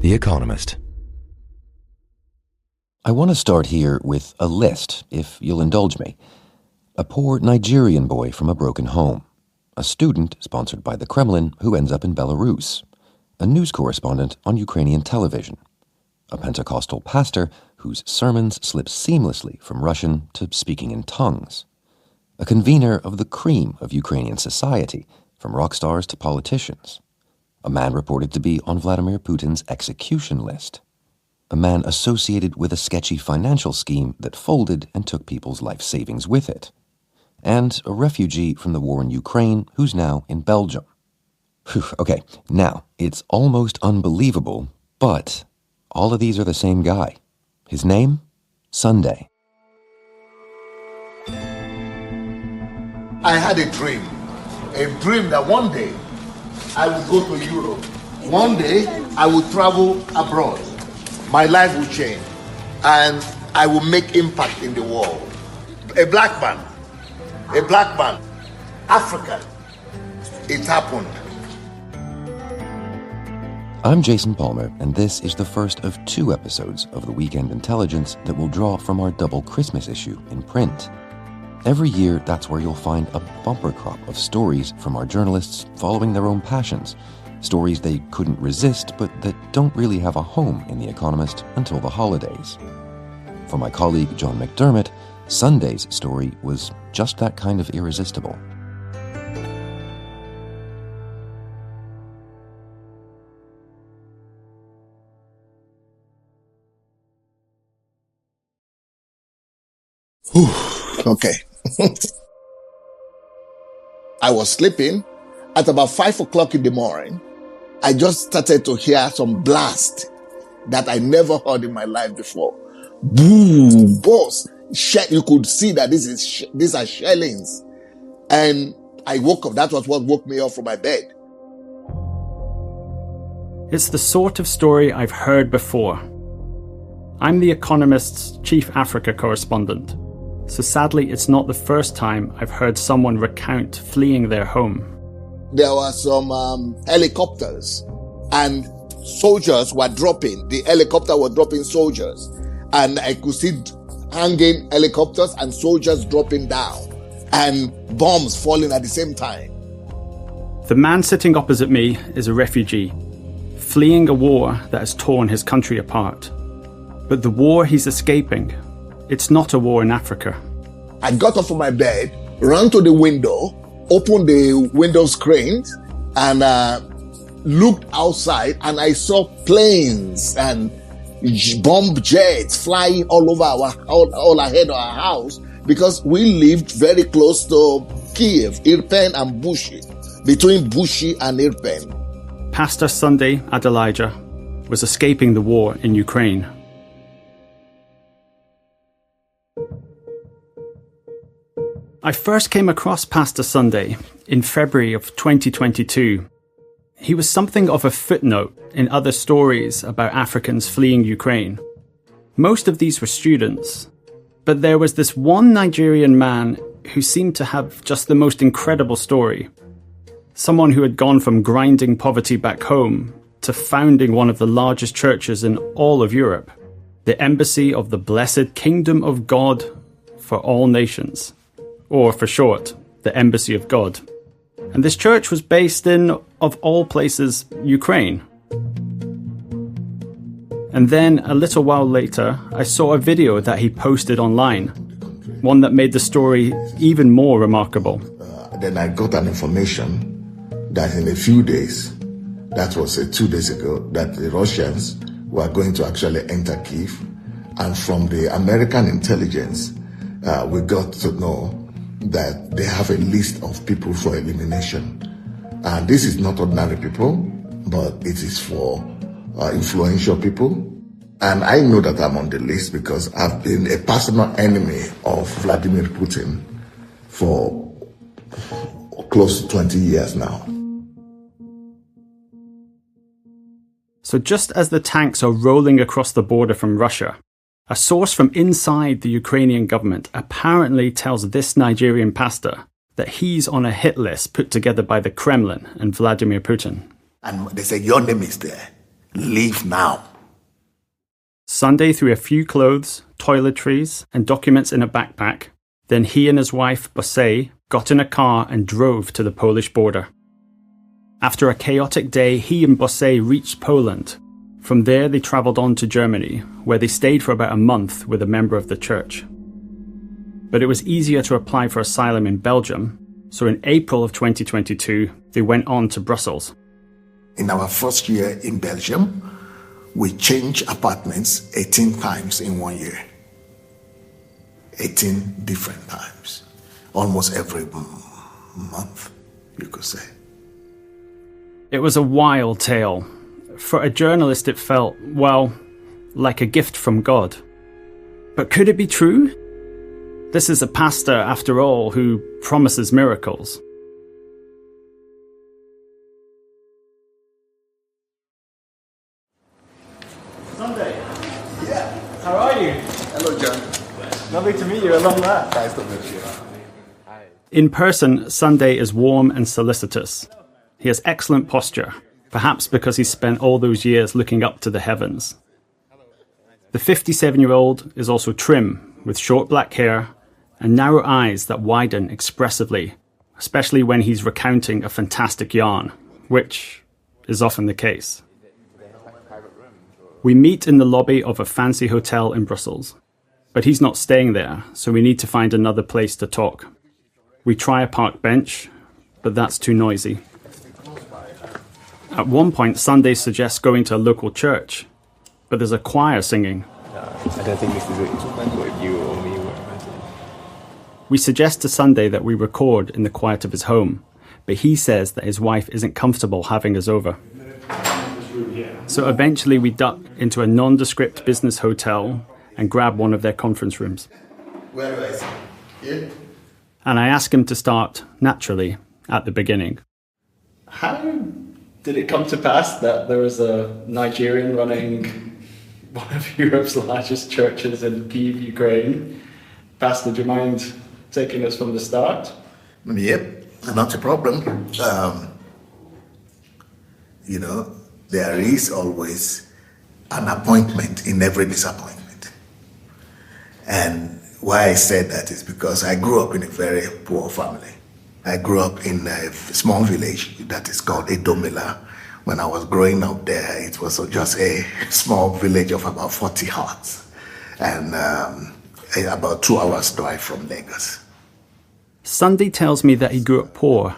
The Economist. I want to start here with a list, if you'll indulge me. A poor Nigerian boy from a broken home. A student sponsored by the Kremlin who ends up in Belarus. A news correspondent on Ukrainian television. A Pentecostal pastor whose sermons slip seamlessly from Russian to speaking in tongues. A convener of the cream of Ukrainian society, from rock stars to politicians. A man reported to be on Vladimir Putin's execution list. A man associated with a sketchy financial scheme that folded and took people's life savings with it. And a refugee from the war in Ukraine who's now in Belgium. Okay, now, it's almost unbelievable, but all of these are the same guy. His name? Sunday. I had a dream that one day I would go to Europe. One day I would travel abroad. My life will change and I will make impact in the world. A black man, African. It happened. I'm Jason Palmer, and this is the first of 2 episodes of the Weekend Intelligence that will draw from our double Christmas issue in print. Every year, that's where you'll find a bumper crop of stories from our journalists following their own passions, stories they couldn't resist but that don't really have a home in The Economist until the holidays. For my colleague John McDermott, Sunday's story was just that kind of irresistible. Okay. I was sleeping at about 5 o'clock in the morning. I just started to hear some blast that I never heard in my life before. Boom, boss. You could see that these are shellings. And I woke up. That was what woke me up from my bed. It's the sort of story I've heard before. I'm The Economist's chief Africa correspondent. So sadly, it's not the first time I've heard someone recount fleeing their home. There were some helicopters and soldiers were dropping. The helicopter was dropping soldiers. And I could see hanging helicopters and soldiers dropping down and bombs falling at the same time. The man sitting opposite me is a refugee, fleeing a war that has torn his country apart. But the war he's escaping, it's not a war in Africa. I got up from my bed, ran to the window, opened the window screens, and looked outside, and I saw planes and bomb jets flying all over all ahead of our house, because we lived very close to Kiev, Irpen and Bushi, between Bushi and Irpen. Pastor Sunday Adelaja was escaping the war in Ukraine. I first came across Pastor Sunday in February of 2022. He was something of a footnote in other stories about Africans fleeing Ukraine. Most of these were students, but there was this one Nigerian man who seemed to have just the most incredible story. Someone who had gone from grinding poverty back home to founding one of the largest churches in all of Europe, the Embassy of the Blessed Kingdom of God for All Nations. Or for short, the Embassy of God. And this church was based in, of all places, Ukraine. And then, a little while later, I saw a video that he posted online, one that made the story even more remarkable. Then I got an information that in a few days, that was 2 days ago, that the Russians were going to actually enter Kyiv. And from the American intelligence, we got to know that they have a list of people for elimination. And this is not ordinary people, but it is for influential people. And I know that I'm on the list because I've been a personal enemy of Vladimir Putin for close to 20 years now. So just as the tanks are rolling across the border from Russia, a source from inside the Ukrainian government apparently tells this Nigerian pastor that he's on a hit list put together by the Kremlin and Vladimir Putin. And they say, your name is there. Leave now. Sunday threw a few clothes, toiletries, and documents in a backpack. Then he and his wife, Bosse, got in a car and drove to the Polish border. After a chaotic day, he and Bosse reached Poland. From there, they travelled on to Germany, where they stayed for about a month with a member of the church. But it was easier to apply for asylum in Belgium, so in April of 2022, they went on to Brussels. In our first year in Belgium, we changed apartments 18 times in 1 year. 18 different times. Almost every month, you could say. It was a wild tale. For a journalist, it felt, well, like a gift from God. But could it be true? This is a pastor, after all, who promises miracles. Sunday. Yeah. How are you? Hello, John. Lovely to meet you along that. Nice to meet you. In person, Sunday is warm and solicitous. He has excellent posture, perhaps because he spent all those years looking up to the heavens. The 57-year-old is also trim, with short black hair and narrow eyes that widen expressively, especially when he's recounting a fantastic yarn, which is often the case. We meet in the lobby of a fancy hotel in Brussels, but he's not staying there, so we need to find another place to talk. We try a park bench, but that's too noisy. At one point, Sunday suggests going to a local church, but there's a choir singing. I don't think this is an instrument with you or me. We suggest to Sunday that we record in the quiet of his home, but he says that his wife isn't comfortable having us over. So eventually we duck into a nondescript business hotel and grab one of their conference rooms. Where do I sit? Here? And I ask him to start, naturally, at the beginning. How did it come to pass that there was a Nigerian running one of Europe's largest churches in Kyiv, Ukraine? Pastor, do you mind taking us from the start? Yep, not a problem. There is always an appointment in every disappointment. And why I said that is because I grew up in a very poor family. I grew up in a small village that is called Edomila. When I was growing up there, it was just a small village of about 40 huts and about 2 hours drive from Lagos. Sunday tells me that he grew up poor.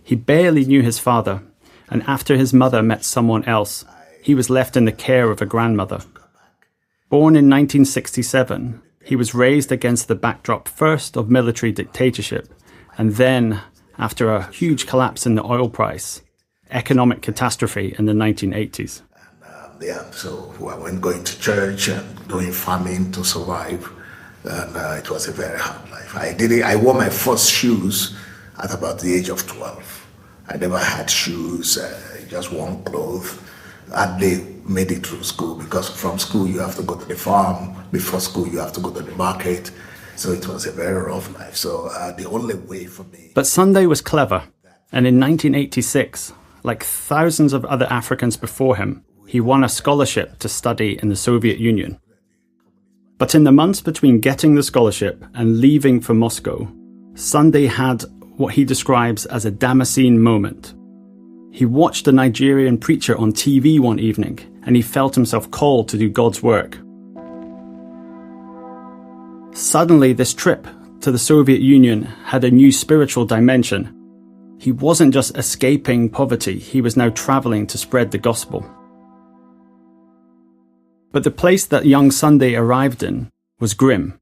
He barely knew his father, and after his mother met someone else, he was left in the care of a grandmother. Born in 1967, he was raised against the backdrop first of military dictatorship, and then, after a huge collapse in the oil price, economic catastrophe in the 1980s. So I went going to church and doing farming to survive, and it was a very hard life. I wore my first shoes at about the age of 12. I never had shoes, just one clothes. Hardly made it through school because from school you have to go to the farm. Before school you have to go to the market. So it was a very rough life. So the only way for me... But Sunday was clever. And in 1986, like thousands of other Africans before him, he won a scholarship to study in the Soviet Union. But in the months between getting the scholarship and leaving for Moscow, Sunday had what he describes as a Damascene moment. He watched a Nigerian preacher on TV one evening, and he felt himself called to do God's work. Suddenly, this trip to the Soviet Union had a new spiritual dimension. He wasn't just escaping poverty, he was now travelling to spread the gospel. But the place that young Sunday arrived in was grim.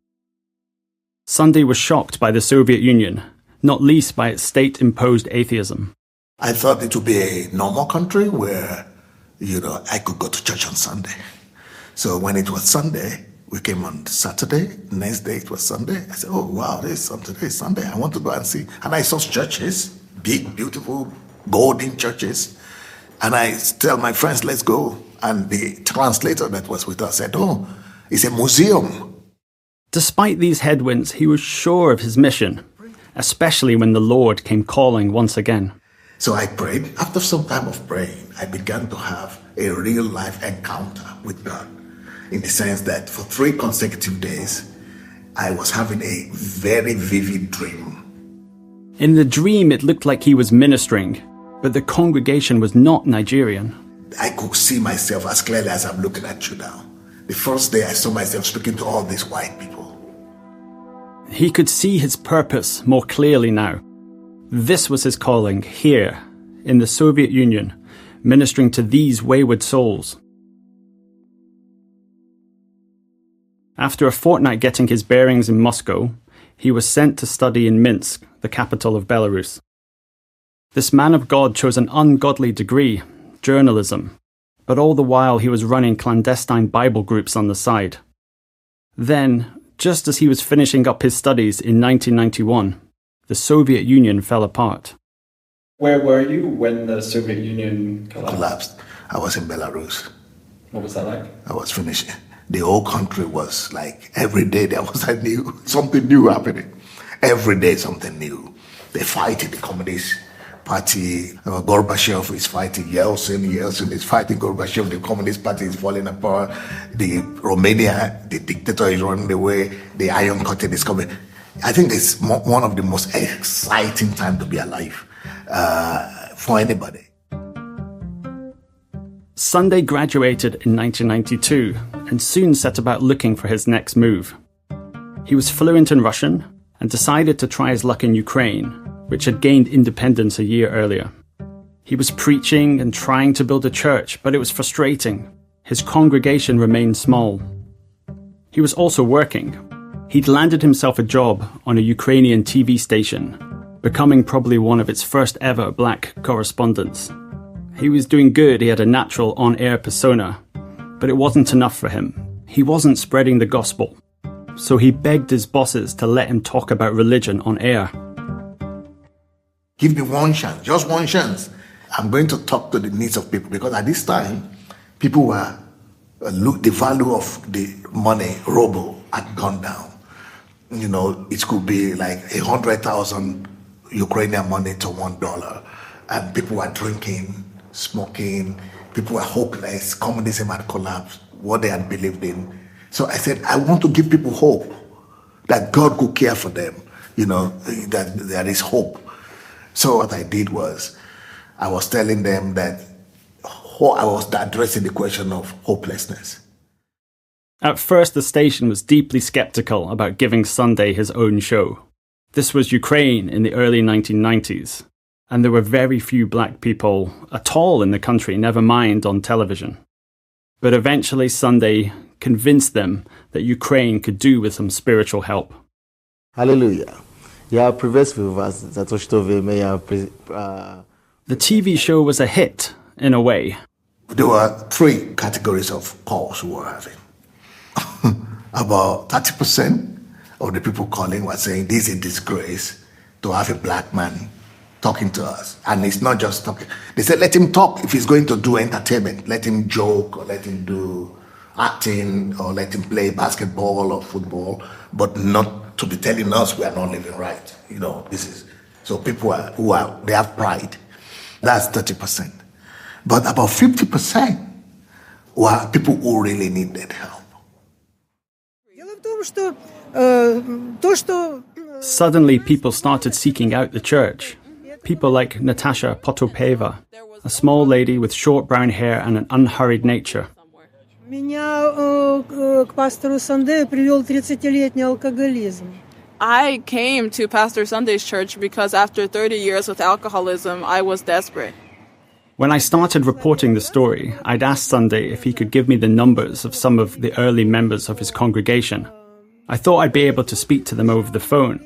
Sunday was shocked by the Soviet Union, not least by its state-imposed atheism. I thought it would be a normal country where, I could go to church on Sunday. So when it was Sunday, we came on Saturday. Next day it was Sunday. I said, oh, wow, today is Sunday. I want to go and see. And I saw churches, big, beautiful, golden churches. And I tell my friends, let's go. And the translator that was with us said, oh, it's a museum. Despite these headwinds, he was sure of his mission, especially when the Lord came calling once again. So I prayed. After some time of praying, I began to have a real life encounter with God, in the sense that for 3 consecutive days, I was having a very vivid dream. In the dream, it looked like he was ministering, but the congregation was not Nigerian. I could see myself as clearly as I'm looking at you now. The first day I saw myself speaking to all these white people. He could see his purpose more clearly now. This was his calling here, in the Soviet Union, ministering to these wayward souls. After a fortnight getting his bearings in Moscow, he was sent to study in Minsk, the capital of Belarus. This man of God chose an ungodly degree, journalism, but all the while he was running clandestine Bible groups on the side. Then, just as he was finishing up his studies in 1991, the Soviet Union fell apart. Where were you when the Soviet Union collapsed? I was in Belarus. What was that like? I was finishing. The whole country was like, every day there was something new happening. Every day something new. They fight in the Communist Party. Gorbachev is fighting Yeltsin. Yeltsin is fighting Gorbachev. The Communist Party is falling apart. Romania, the dictator is running away. The Iron Curtain is coming. I think it's one of the most exciting times to be alive for anybody. Sunday graduated in 1992 and soon set about looking for his next move. He was fluent in Russian and decided to try his luck in Ukraine, which had gained independence a year earlier. He was preaching and trying to build a church, but it was frustrating. His congregation remained small. He was also working. He'd landed himself a job on a Ukrainian TV station, becoming probably one of its first ever black correspondents. He was doing good, he had a natural on-air persona, but it wasn't enough for him. He wasn't spreading the gospel. So he begged his bosses to let him talk about religion on air. Give me one chance, just one chance. I'm going to talk to the needs of people, because at this time, people were, the value of the money, ruble, had gone down. You know, it could be like 100,000 Ukrainian money to $1. And people were drinking, smoking, people were hopeless, communism had collapsed, what they had believed in. So I said, I want to give people hope, that God could care for them, you know, that there is hope. So what I did was, I was telling them that I was addressing the question of hopelessness. At first, the station was deeply skeptical about giving Sunday his own show. This was Ukraine in the early 1990s, and there were very few black people at all in the country, never mind on television. But eventually Sunday convinced them that Ukraine could do with some spiritual help. Hallelujah. The TV show was a hit, in a way. There were 3 categories of calls we were having. About 30% of the people calling were saying, this is a disgrace to have a black man talking to us. And it's not just talking. They said, let him talk if he's going to do entertainment. Let him joke, or let him do acting, or let him play basketball or football, but not to be telling us we are not living right. You know, this is, so people they have pride. That's 30%. But about 50% were people who really needed help. Suddenly people started seeking out the church. People like Natasha Potopeva, a small lady with short brown hair and an unhurried nature. I came to Pastor Sunday's church because after 30 years with alcoholism, I was desperate. When I started reporting the story, I'd asked Sunday if he could give me the numbers of some of the early members of his congregation. I thought I'd be able to speak to them over the phone.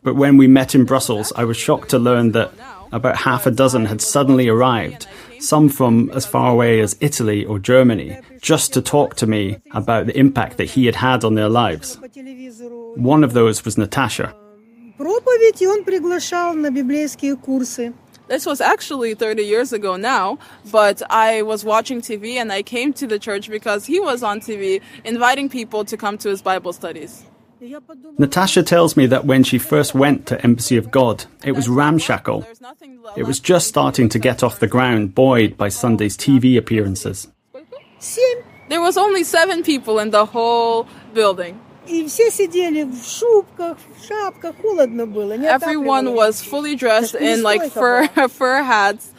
But when we met in Brussels, I was shocked to learn that about half a dozen had suddenly arrived, some from as far away as Italy or Germany, just to talk to me about the impact that he had had on their lives. One of those was Natasha. This was actually 30 years ago now, but I was watching TV and I came to the church because he was on TV inviting people to come to his Bible studies. Natasha tells me that when she first went to Embassy of God, it was ramshackle. It was just starting to get off the ground, buoyed by Sunday's TV appearances. There was only 7 people in the whole building. И все сидели в шубках, в шапках, холодно было. Everyone was fully dressed in like fur hats,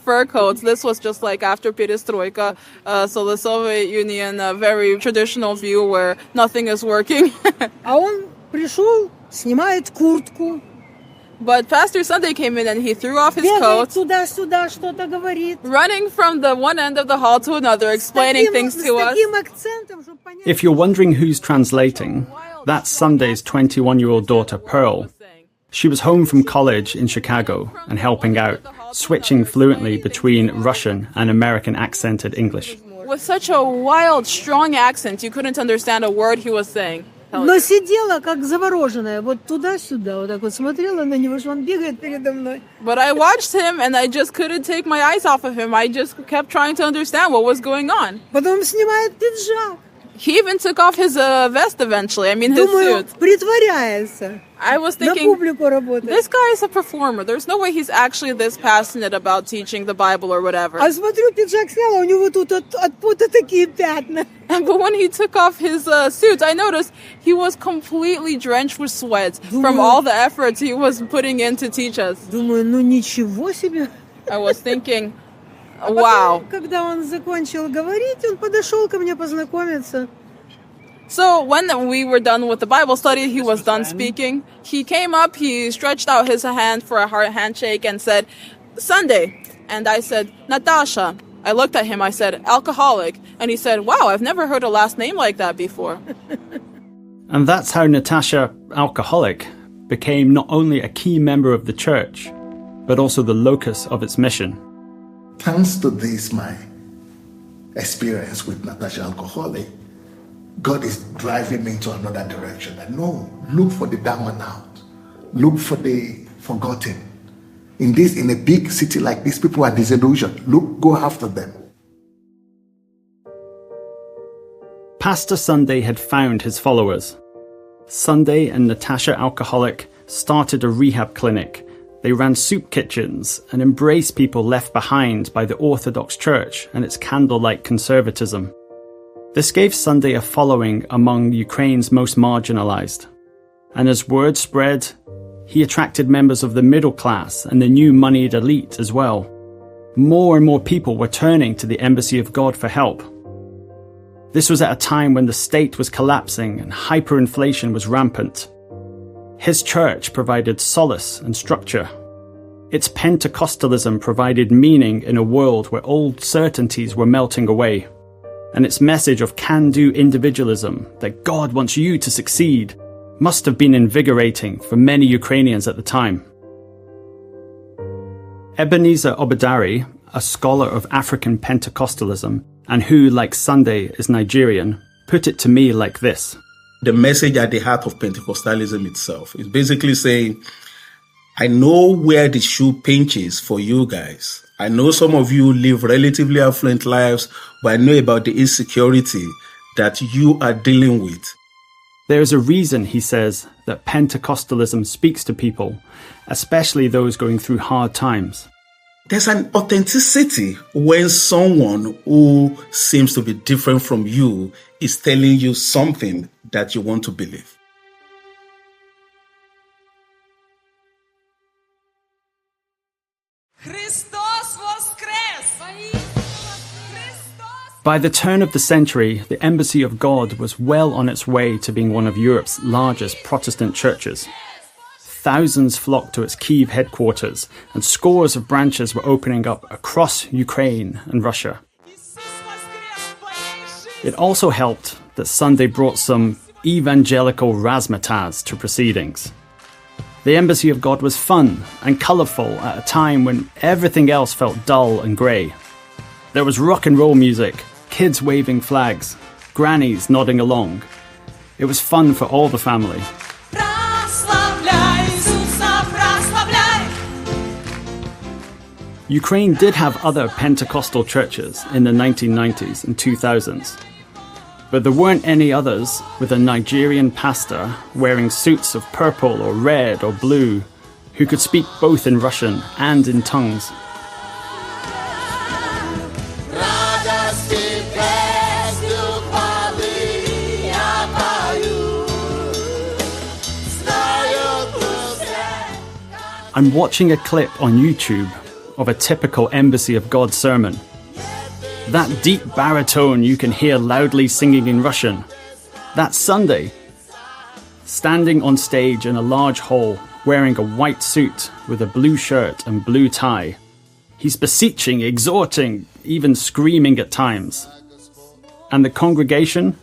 fur coats. This was just like after perestroika, so the Soviet Union, a very traditional view where nothing is working. А он пришел, снимает куртку. But Pastor Sunday came in and he threw off his coat, туда-сюда, что-то говорит. running from the one end of the hall to another, explaining things to us. If you're wondering who's translating, that's Sunday's 21-year-old daughter, Pearl. She was home from college in Chicago and helping out, switching fluently between Russian and American accented English. With such a wild, strong accent, you couldn't understand a word he was saying. Но сидела как завороженная, вот туда-сюда, вот так вот смотрела на него, что он бегает передо мной. But I watched him and I just couldn't take my eyes off of him. I just kept trying to understand what was going on. Потом снимает пиджак. He even took off his vest eventually, his Думаю, suit. притворяется. I was thinking, this guy is a performer. There's no way he's actually this passionate about teaching the Bible or whatever. А смотрю, пиджак сняла, у него тут от пота такие пятна. But when he took off his suit, I noticed he was completely drenched with sweat from all the efforts he was putting in to teach us. Думаю, ну ничего себе. I was thinking, wow. Когда он закончил говорить, он подошел ко мне познакомиться. So when we were done with the Bible study, he was done speaking. He came up, he stretched out his hand for a heart handshake and said, Sunday. And I said, Natasha. I looked at him, I said, alcoholic. And he said, wow, I've never heard a last name like that before. And that's how Natasha, alcoholic, became not only a key member of the church, but also the locus of its mission. Thanks to this, my experience with Natasha Alcoholic, God is driving me into another direction. That no, look for the down and out. Look for the forgotten. In a big city like this, people are disillusioned. Look, go after them. Pastor Sunday had found his followers. Sunday and Natasha Alcoholic started a rehab clinic. They ran soup kitchens and embraced people left behind by the Orthodox Church and its candlelight conservatism. This gave Sunday a following among Ukraine's most marginalized. And as word spread, he attracted members of the middle class and the new moneyed elite as well. More and more people were turning to the Embassy of God for help. This was at a time when the state was collapsing and hyperinflation was rampant. His church provided solace and structure. Its Pentecostalism provided meaning in a world where old certainties were melting away. And its message of can-do individualism, that God wants you to succeed, must have been invigorating for many Ukrainians at the time. Ebenezer Obadari, a scholar of African Pentecostalism, and who, like Sunday, is Nigerian, put it to me like this. The message at the heart of Pentecostalism itself is basically saying, I know where the shoe pinches for you guys. I know some of you live relatively affluent lives, but I know about the insecurity that you are dealing with. There is a reason, he says, that Pentecostalism speaks to people, especially those going through hard times. There's an authenticity when someone who seems to be different from you is telling you something that you want to believe. By the turn of the century, the Embassy of God was well on its way to being one of Europe's largest Protestant churches. Thousands flocked to its Kyiv headquarters, and scores of branches were opening up across Ukraine and Russia. It also helped that Sunday brought some evangelical razzmatazz to proceedings. The Embassy of God was fun and colourful at a time when everything else felt dull and grey. There was rock and roll music, kids waving flags, grannies nodding along. It was fun for all the family. Ukraine did have other Pentecostal churches in the 1990s and 2000s, but there weren't any others with a Nigerian pastor wearing suits of purple or red or blue who could speak both in Russian and in tongues. Радости I'm watching a clip on YouTube of a typical Embassy of God sermon. That deep baritone you can hear loudly singing in Russian. That's Sunday. Standing on stage in a large hall, wearing a white suit with a blue shirt and blue tie. He's beseeching, exhorting, even screaming at times. And the congregation,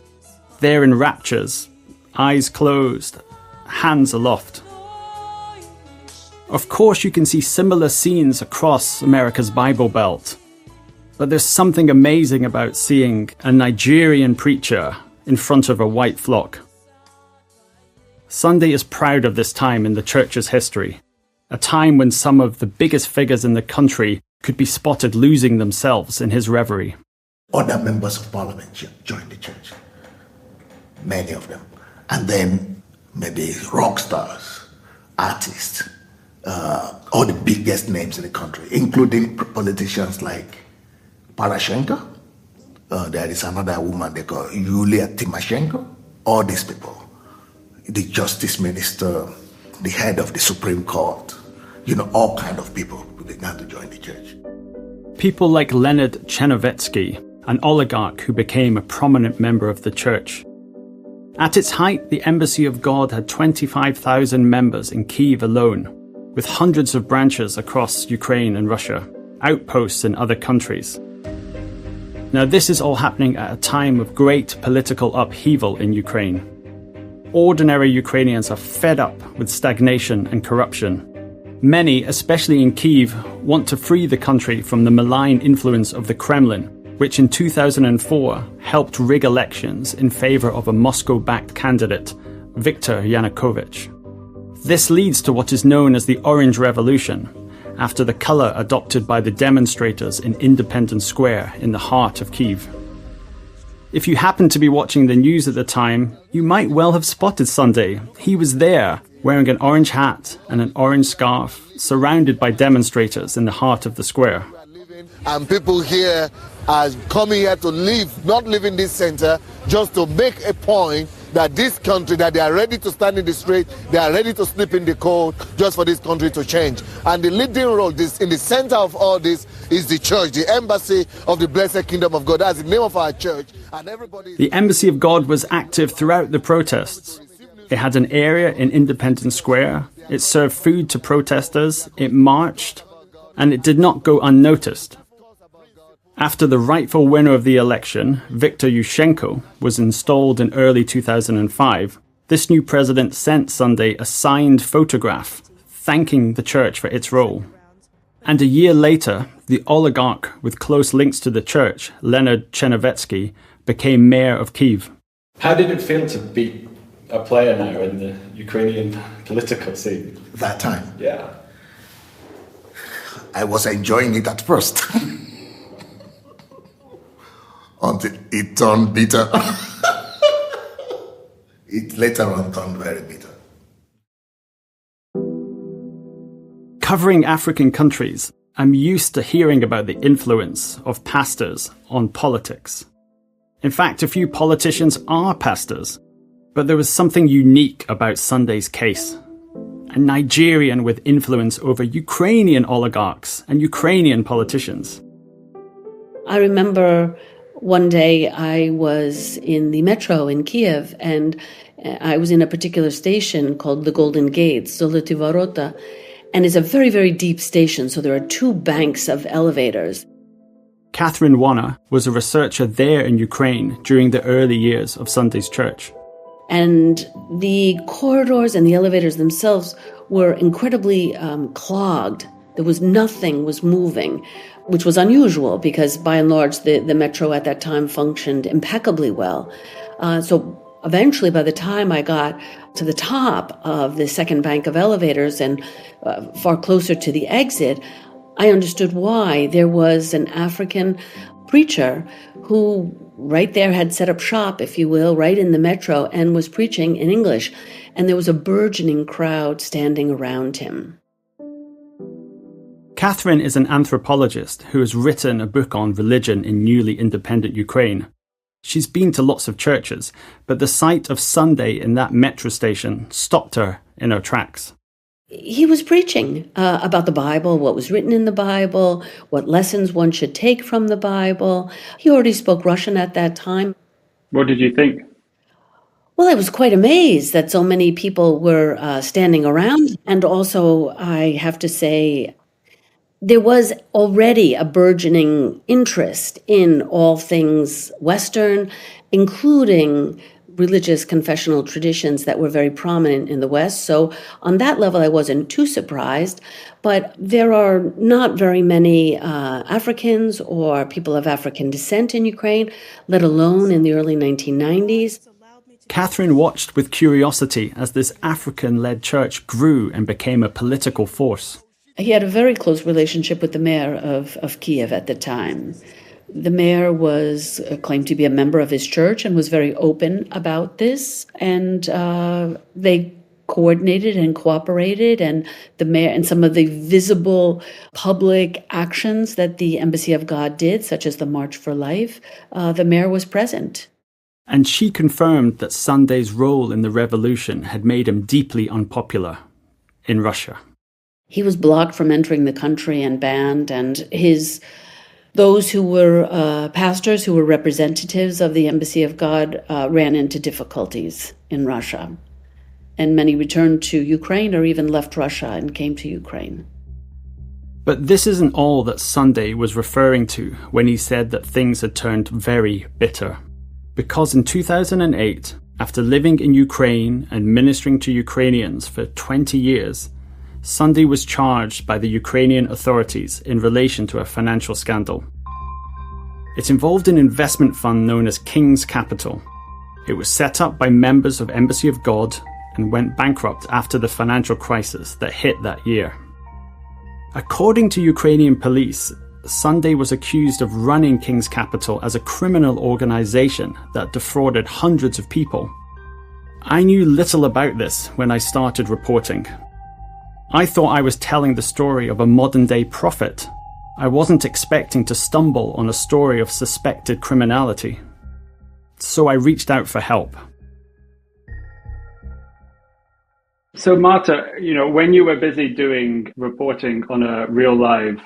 they're in raptures, eyes closed, hands aloft. Of course, you can see similar scenes across America's Bible Belt. But there's something amazing about seeing a Nigerian preacher in front of a white flock. Sunday is proud of this time in the church's history, a time when some of the biggest figures in the country could be spotted losing themselves in his reverie. Other members of parliament joined the church, many of them. And then maybe rock stars, artists, all the biggest names in the country, including politicians like Poroshenko. There is another woman they call Yulia Tymoshenko. All these people, the justice minister, the head of the Supreme Court, all kind of people who began to join the church. People like Leonard Chernovetsky, an oligarch who became a prominent member of the church. At its height, the Embassy of God had 25,000 members in Kyiv alone, with hundreds of branches across Ukraine and Russia, outposts in other countries. Now, this is all happening at a time of great political upheaval in Ukraine. Ordinary Ukrainians are fed up with stagnation and corruption. Many, especially in Kyiv, want to free the country from the malign influence of the Kremlin, which in 2004 helped rig elections in favor of a Moscow-backed candidate, Viktor Yanukovych. This leads to what is known as the Orange Revolution, after the colour adopted by the demonstrators in Independence Square in the heart of Kyiv. If you happened to be watching the news at the time, you might well have spotted Sunday. He was there, wearing an orange hat and an orange scarf, surrounded by demonstrators in the heart of the square. And people here are coming here to live, not live in this center, just to make a point that this country, that they are ready to stand in the street, they are ready to sleep in the cold, just for this country to change. And the leading role in the center of all this is the church, the Embassy of the Blessed Kingdom of God. That's the name of our church. And everybody. The Embassy of God was active throughout the protests. It had an area in Independence Square, it served food to protesters, it marched, and it did not go unnoticed. After the rightful winner of the election, Viktor Yushchenko, was installed in early 2005, this new president sent Sunday a signed photograph thanking the church for its role. And a year later, the oligarch with close links to the church, Leonard Chernovetsky, became mayor of Kyiv. How did it feel to be a player now in the Ukrainian political scene? That time? Yeah. I was enjoying it at first. Until it turned bitter. It later on turned very bitter. Covering African countries, I'm used to hearing about the influence of pastors on politics. In fact, a few politicians are pastors, but there was something unique about Sunday's case. A Nigerian with influence over Ukrainian oligarchs and Ukrainian politicians. I remember one day I was in the metro in Kiev, and I was in a particular station called the Golden Gate, Zoloty Vorota, and it's a very, very deep station, so there are two banks of elevators. Catherine Wana was a researcher there in Ukraine during the early years of Sunday's church. And the corridors and the elevators themselves were incredibly clogged. There was nothing was moving, which was unusual because by and large the metro at that time functioned impeccably well. So eventually by the time I got to the top of the second bank of elevators and far closer to the exit, I understood why. There was an African preacher who right there had set up shop, if you will, right in the metro and was preaching in English. And there was a burgeoning crowd standing around him. Catherine is an anthropologist who has written a book on religion in newly independent Ukraine. She's been to lots of churches, but the sight of Sunday in that metro station stopped her in her tracks. He was preaching about the Bible, what was written in the Bible, what lessons one should take from the Bible. He already spoke Russian at that time. What did you think? Well, I was quite amazed that so many people were standing around. And also, I have to say, there was already a burgeoning interest in all things Western, including religious confessional traditions that were very prominent in the West. So on that level, I wasn't too surprised. But there are not very many Africans or people of African descent in Ukraine, let alone in the early 1990s. Catherine watched with curiosity as this African-led church grew and became a political force. He had a very close relationship with the mayor of Kiev at the time. The mayor was claimed to be a member of his church and was very open about this. And they coordinated and cooperated. And the mayor and some of the visible public actions that the Embassy of God did, such as the March for Life, the mayor was present. And she confirmed that Sunday's role in the revolution had made him deeply unpopular in Russia. He was blocked from entering the country and banned, and those who were pastors, who were representatives of the Embassy of God, ran into difficulties in Russia. And many returned to Ukraine or even left Russia and came to Ukraine. But this isn't all that Sunday was referring to when he said that things had turned very bitter. Because in 2008, after living in Ukraine and ministering to Ukrainians for 20 years, Sunday was charged by the Ukrainian authorities in relation to a financial scandal. It involved an investment fund known as King's Capital. It was set up by members of Embassy of God and went bankrupt after the financial crisis that hit that year. According to Ukrainian police, Sunday was accused of running King's Capital as a criminal organization that defrauded hundreds of people. I knew little about this when I started reporting. I thought I was telling the story of a modern-day prophet. I wasn't expecting to stumble on a story of suspected criminality. So I reached out for help. So Marta, when you were busy doing reporting on a real live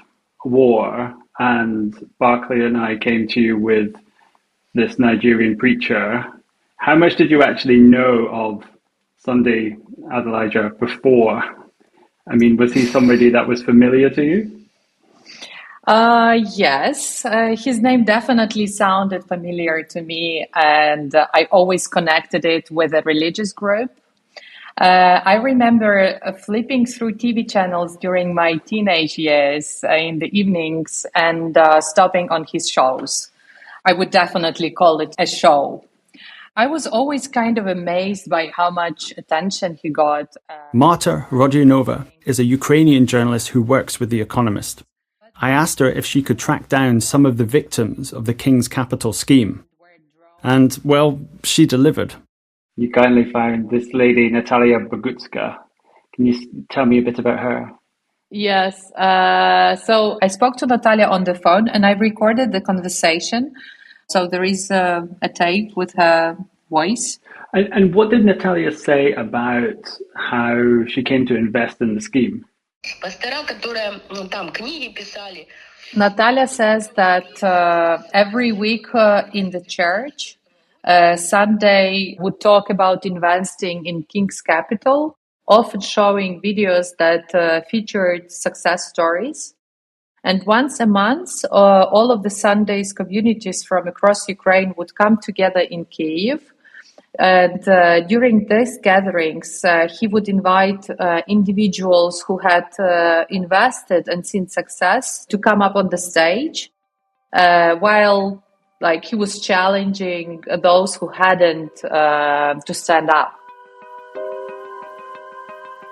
war and Barclay and I came to you with this Nigerian preacher, how much did you actually know of Sunday Adelaja before? I mean, was he somebody that was familiar to you? Yes, his name definitely sounded familiar to me, and I always connected it with a religious group. I remember flipping through TV channels during my teenage years in the evenings and stopping on his shows. I would definitely call it a show. I was always kind of amazed by how much attention he got. Marta Rodionova is a Ukrainian journalist who works with The Economist. I asked her if she could track down some of the victims of the King's Capital scheme. And, well, she delivered. You kindly found this lady, Natalia Bogutska. Can you tell me a bit about her? Yes. So I spoke to Natalia on the phone and I recorded the conversation. So there is a tape with her voice. And what did Natalia say about how she came to invest in the scheme? Natalia says that every week in the church, Sunday would talk about investing in King's Capital, often showing videos that featured success stories. And once a month, all of the Sundays communities from across Ukraine would come together in Kyiv. And during these gatherings, he would invite individuals who had invested and seen success to come up on the stage, while he was challenging those who hadn't to stand up.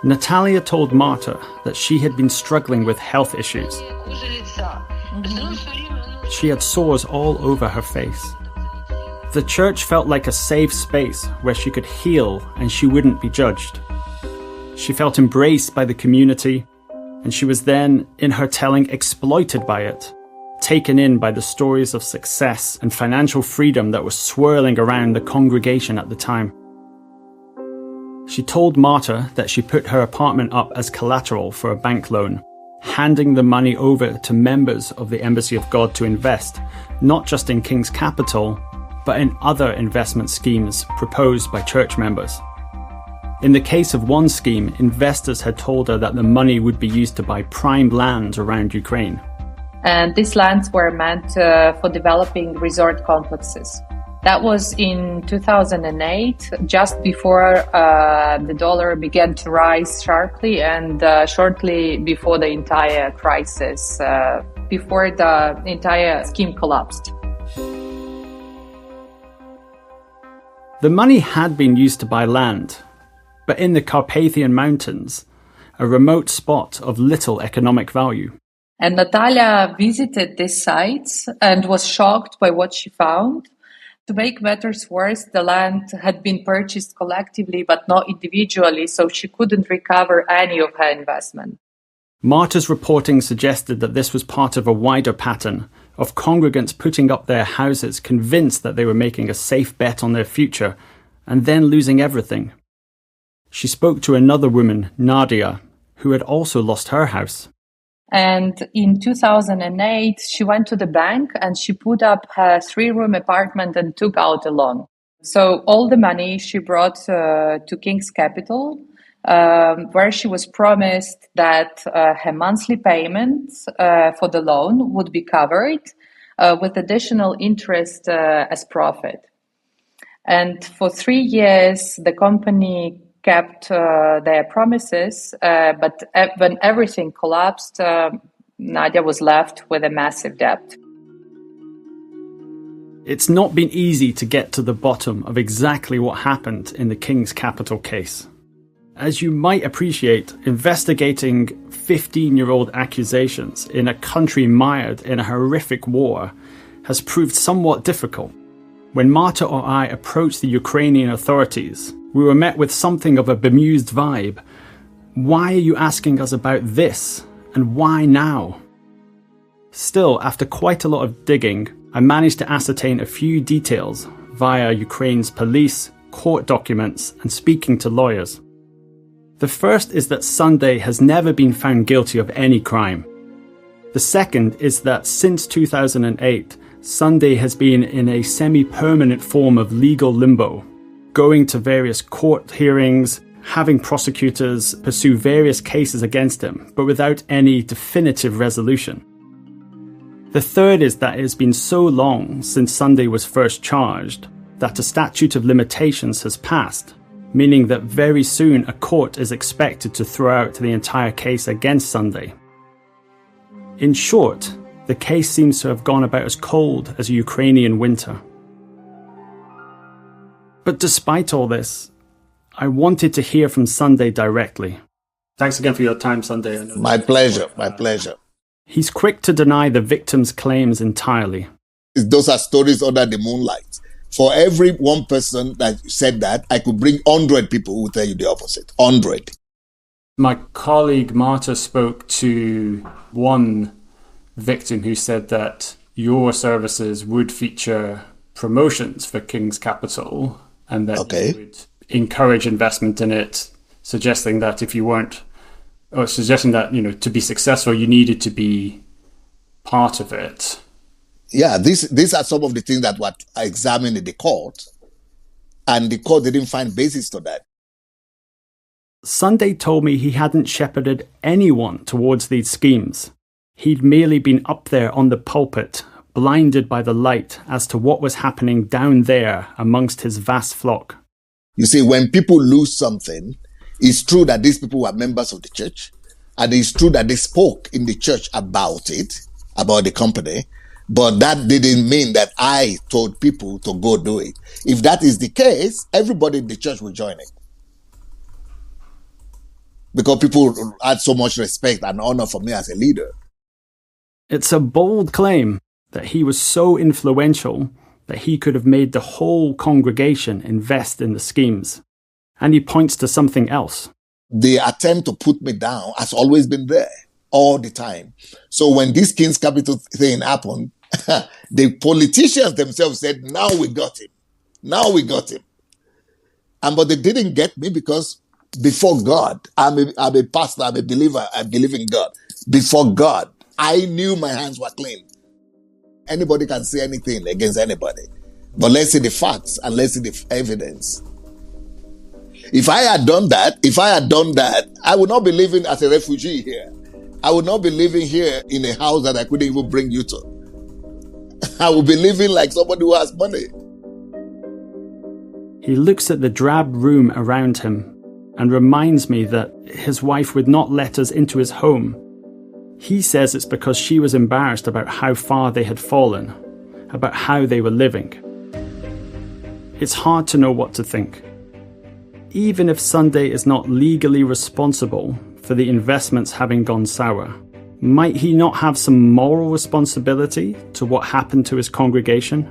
Natalia told Marta that she had been struggling with health issues. She had sores all over her face. The church felt like a safe space where she could heal and she wouldn't be judged. She felt embraced by the community, and she was then, in her telling, exploited by it, taken in by the stories of success and financial freedom that were swirling around the congregation at the time. She told Marta that she put her apartment up as collateral for a bank loan, handing the money over to members of the Embassy of God to invest, not just in King's Capital, but in other investment schemes proposed by church members. In the case of one scheme, investors had told her that the money would be used to buy prime land around Ukraine. And these lands were meant for developing resort complexes. That was in 2008, just before the dollar began to rise sharply and shortly before the entire crisis, before the entire scheme collapsed. The money had been used to buy land, but in the Carpathian Mountains, a remote spot of little economic value. And Natalia visited these sites and was shocked by what she found. To make matters worse, the land had been purchased collectively but not individually, so she couldn't recover any of her investment. Marta's reporting suggested that this was part of a wider pattern of congregants putting up their houses convinced that they were making a safe bet on their future and then losing everything. She spoke to another woman, Nadia, who had also lost her house. And in 2008, she went to the bank and she put up her 3-room apartment and took out a loan. So all the money she brought to King's Capital, where she was promised that her monthly payments for the loan would be covered with additional interest as profit. And for 3 years, the company kept their promises, but when everything collapsed, Nadia was left with a massive debt. It's not been easy to get to the bottom of exactly what happened in the King's Capital case. As you might appreciate, investigating 15-year-old accusations in a country mired in a horrific war has proved somewhat difficult. When Marta or I approached the Ukrainian authorities, we were met with something of a bemused vibe. Why are you asking us about this? And why now? Still, after quite a lot of digging, I managed to ascertain a few details via Ukraine's police, court documents, and speaking to lawyers. The first is that Sunday has never been found guilty of any crime. The second is that since 2008, Sunday has been in a semi-permanent form of legal limbo, going to various court hearings, having prosecutors pursue various cases against him, but without any definitive resolution. The third is that it has been so long since Sunday was first charged that a statute of limitations has passed, meaning that very soon a court is expected to throw out the entire case against Sunday. In short, the case seems to have gone about as cold as a Ukrainian winter. But despite all this, I wanted to hear from Sunday directly. Thanks again for your time, Sunday. My pleasure, my pleasure. He's quick to deny the victim's claims entirely. Those are stories under the moonlight. For every one person that said that, I could bring 100 people who will tell you the opposite. 100. My colleague Marta spoke to one victim who said that your services would feature promotions for King's Capital and that you would encourage investment in it, suggesting that if you weren't, or suggesting that, to be successful, you needed to be part of it. Yeah, these are some of the things that were examined in the court, and the court didn't find basis to that. Sunday told me he hadn't shepherded anyone towards these schemes. He'd merely been up there on the pulpit, blinded by the light as to what was happening down there amongst his vast flock. You see, when people lose something, it's true that these people were members of the church, and it's true that they spoke in the church about it, about the company, but that didn't mean that I told people to go do it. If that is the case, everybody in the church will join it. Because people had so much respect and honor for me as a leader. It's a bold claim that he was so influential that he could have made the whole congregation invest in the schemes. And he points to something else. The attempt to put me down has always been there, all the time. So when this King's Capital thing happened, the politicians themselves said, now we got him. Now we got him. But they didn't get me because before God, I'm a pastor, I'm a believer, I believe in God. Before God, I knew my hands were clean. Anybody can say anything against anybody. But let's see the facts and let's see the evidence. If I had done that, I would not be living as a refugee here. I would not be living here in a house that I couldn't even bring you to. I would be living like somebody who has money. He looks at the drab room around him and reminds me that his wife would not let us into his home. He says it's because she was embarrassed about how far they had fallen, about how they were living. It's hard to know what to think. Even if Sunday is not legally responsible for the investments having gone sour, might he not have some moral responsibility to what happened to his congregation?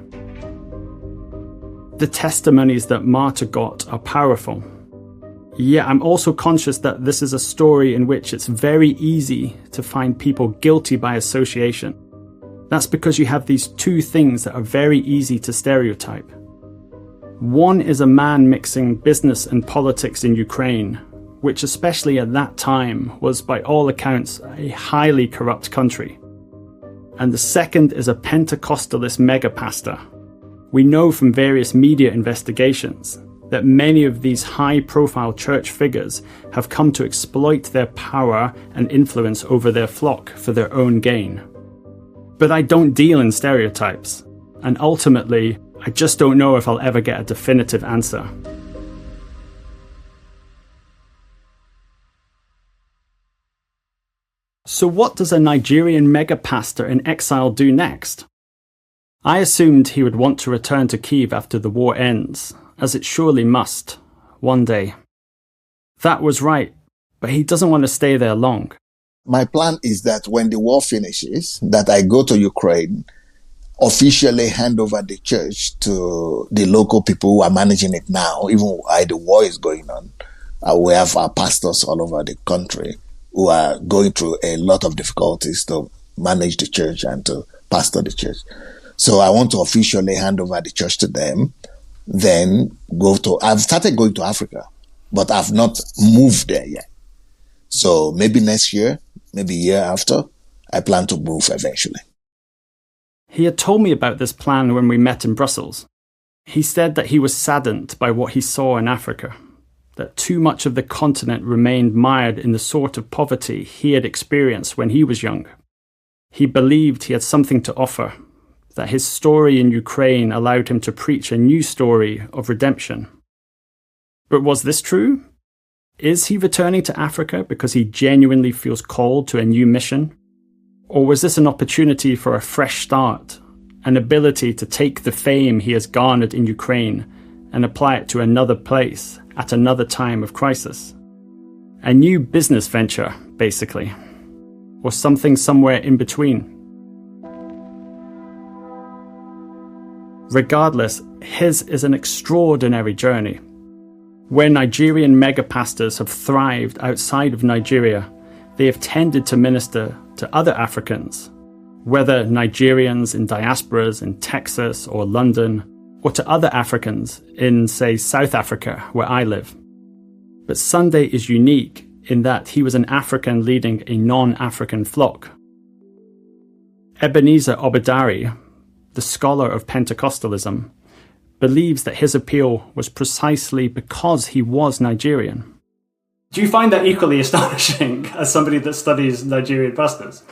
The testimonies that Marta got are powerful. Yet I'm also conscious that this is a story in which it's very easy to find people guilty by association. That's because you have these two things that are very easy to stereotype. One is a man mixing business and politics in Ukraine, which especially at that time was by all accounts a highly corrupt country. And the second is a Pentecostalist megapastor. We know from various media investigations that many of these high-profile church figures have come to exploit their power and influence over their flock for their own gain. But I don't deal in stereotypes, and ultimately, I just don't know if I'll ever get a definitive answer. So what does a Nigerian megapastor in exile do next? I assumed he would want to return to Kyiv after the war ends, as it surely must, one day. That was right, but he doesn't want to stay there long. My plan is that when the war finishes, that I go to Ukraine, officially hand over the church to the local people who are managing it now, even while the war is going on. We have our pastors all over the country who are going through a lot of difficulties to manage the church and to pastor the church. So I want to officially hand over the church to them, then I've started going to Africa, but I've not moved there yet. So maybe next year, maybe year after, I plan to move eventually. He had told me about this plan when we met in Brussels. He said that he was saddened by what he saw in Africa, that too much of the continent remained mired in the sort of poverty he had experienced when he was young. He believed he had something to offer, that his story in Ukraine allowed him to preach a new story of redemption. But was this true? Is he returning to Africa because he genuinely feels called to a new mission? Or was this an opportunity for a fresh start, an ability to take the fame he has garnered in Ukraine and apply it to another place at another time of crisis? A new business venture, basically. Or something somewhere in between. Regardless, his is an extraordinary journey. Where Nigerian megapastors have thrived outside of Nigeria, they have tended to minister to other Africans, whether Nigerians in diasporas in Texas or London, or to other Africans in, say, South Africa, where I live. But Sunday is unique in that he was an African leading a non-African flock. Ebenezer Obadari, the scholar of Pentecostalism, believes that his appeal was precisely because he was Nigerian. Do you find that equally astonishing as somebody that studies Nigerian pastors?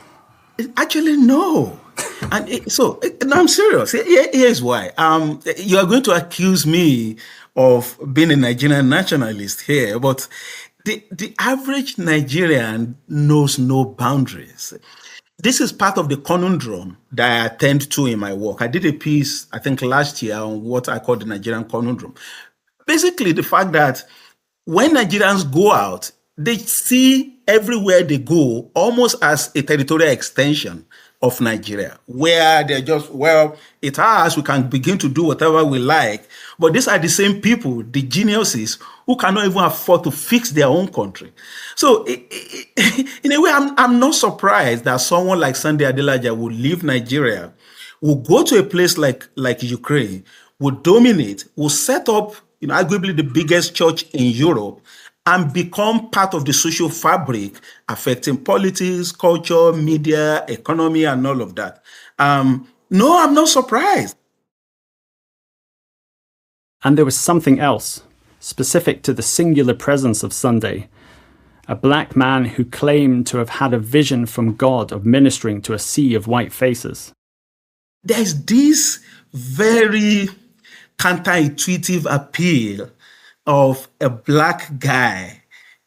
Actually, no. No, I'm serious. Here's why. You are going to accuse me of being a Nigerian nationalist here, but the average Nigerian knows no boundaries. This is part of the conundrum that I attend to in my work. I did a piece, I think last year, on what I call the Nigerian conundrum. Basically, the fact that when Nigerians go out, they see everywhere they go almost as a territorial extension of Nigeria, where they're just, well, it's ours, we can begin to do whatever we like. But these are the same people, the geniuses, who cannot even afford to fix their own country. So in a way, I'm not surprised that someone like Sunday Adelaja will leave Nigeria, will go to a place like Ukraine, will dominate, will set up, arguably the biggest church in Europe, and become part of the social fabric affecting politics, culture, media, economy, and all of that. No, I'm not surprised. And there was something else, specific to the singular presence of Sunday. A black man who claimed to have had a vision from God of ministering to a sea of white faces. There's this very counterintuitive appeal of a black guy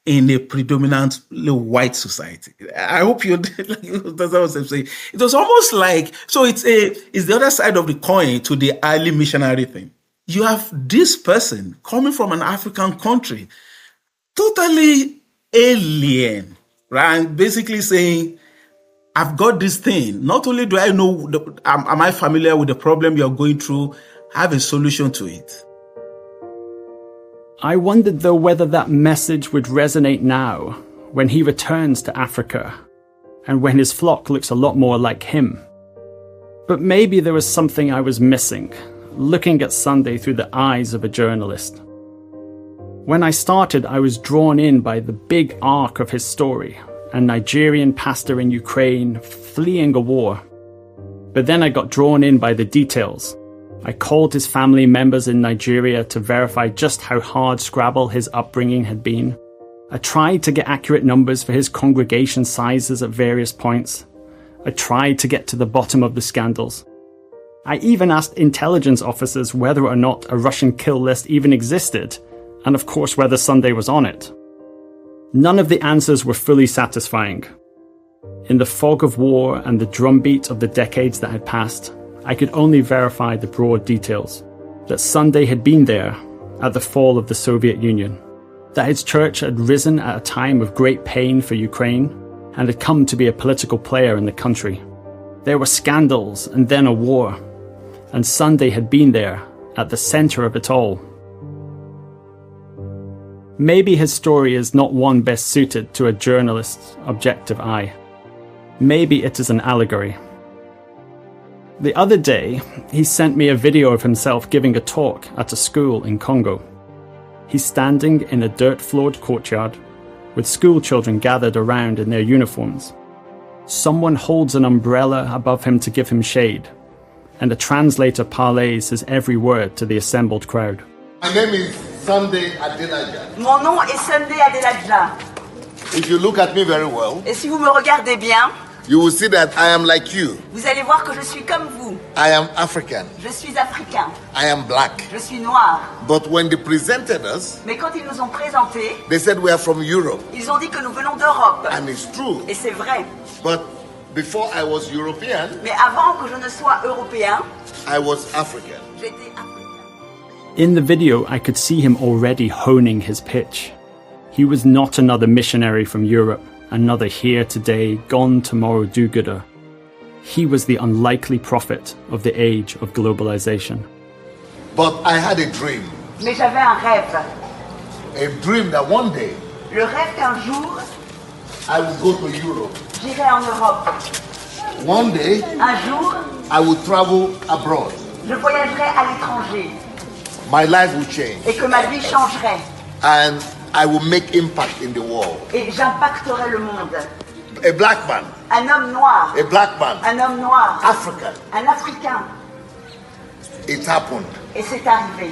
in a predominantly white society. I hope you that's what I'm saying. It was almost like, so it's the other side of the coin to the early missionary thing. You have this person coming from an African country, totally alien, right? And basically saying, I've got this thing. Not only do I know, am I familiar with the problem you're going through, I have a solution to it. I wondered, though, whether that message would resonate now, when he returns to Africa, and when his flock looks a lot more like him. But maybe there was something I was missing, looking at Sunday through the eyes of a journalist. When I started, I was drawn in by the big arc of his story, a Nigerian pastor in Ukraine fleeing a war. But then I got drawn in by the details. I called his family members in Nigeria to verify just how hard scrabble his upbringing had been. I tried to get accurate numbers for his congregation sizes at various points. I tried to get to the bottom of the scandals. I even asked intelligence officers whether or not a Russian kill list even existed, and of course whether Sunday was on it. None of the answers were fully satisfying. In the fog of war and the drumbeat of the decades that had passed, I could only verify the broad details. That Sunday had been there at the fall of the Soviet Union. That his church had risen at a time of great pain for Ukraine and had come to be a political player in the country. There were scandals and then a war. And Sunday had been there at the center of it all. Maybe his story is not one best suited to a journalist's objective eye. Maybe it is an allegory. The other day, he sent me a video of himself giving a talk at a school in Congo. He's standing in a dirt-floored courtyard with school children gathered around in their uniforms. Someone holds an umbrella above him to give him shade, and a translator parlays his every word to the assembled crowd. My name is Sunday Adelaja. Mon nom est Sunday Adelaja. If you look at me very well, Et si vous me regardez bien, you will see that I am like you. vous allez voir que je suis comme vous. I am African. Je suis africain. I am black. Je suis noir. But when they presented us, Mais quand ils nous ont présentés, they said we are from Europe. ils ont dit que nous venons d'Europe. And it's true. Et c'est vrai. But before I was European, Mais avant que je ne sois européen, I was African. j'étais africain. In the video, I could see him already honing his pitch. He was not another missionary from Europe, another here today, gone tomorrow do-gooder. He was the unlikely prophet of the age of globalization. But I had a dream. Mais j'avais un rêve. A dream that one day Le rêve qu'un jour, I would go to Europe. j'irai en Europe. One day Un jour, I would travel abroad. je voyagerai à l'étranger My life would change. et que ma vie changerait. And I will make impact in the world. Et j'impacterai le monde. A black man, Un homme noir. a black man, Un homme noir. African. Un Africain. It happened. Et c'est arrivé.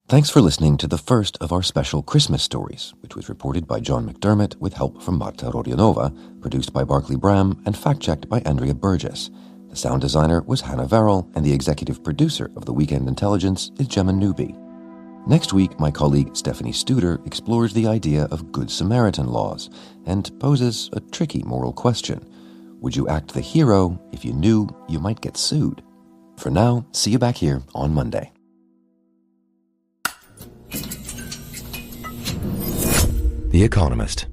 Thanks for listening to the first of our special Christmas stories, which was reported by John McDermott with help from Marta Rodionova, produced by Barclay Bram, and fact-checked by Andrea Burgess. The sound designer was Hannah Verrill, and the executive producer of The Weekend Intelligence is Gemma Newby. Next week, my colleague Stephanie Studer explores the idea of Good Samaritan laws and poses a tricky moral question. Would you act the hero if you knew you might get sued? For now, see you back here on Monday. The Economist.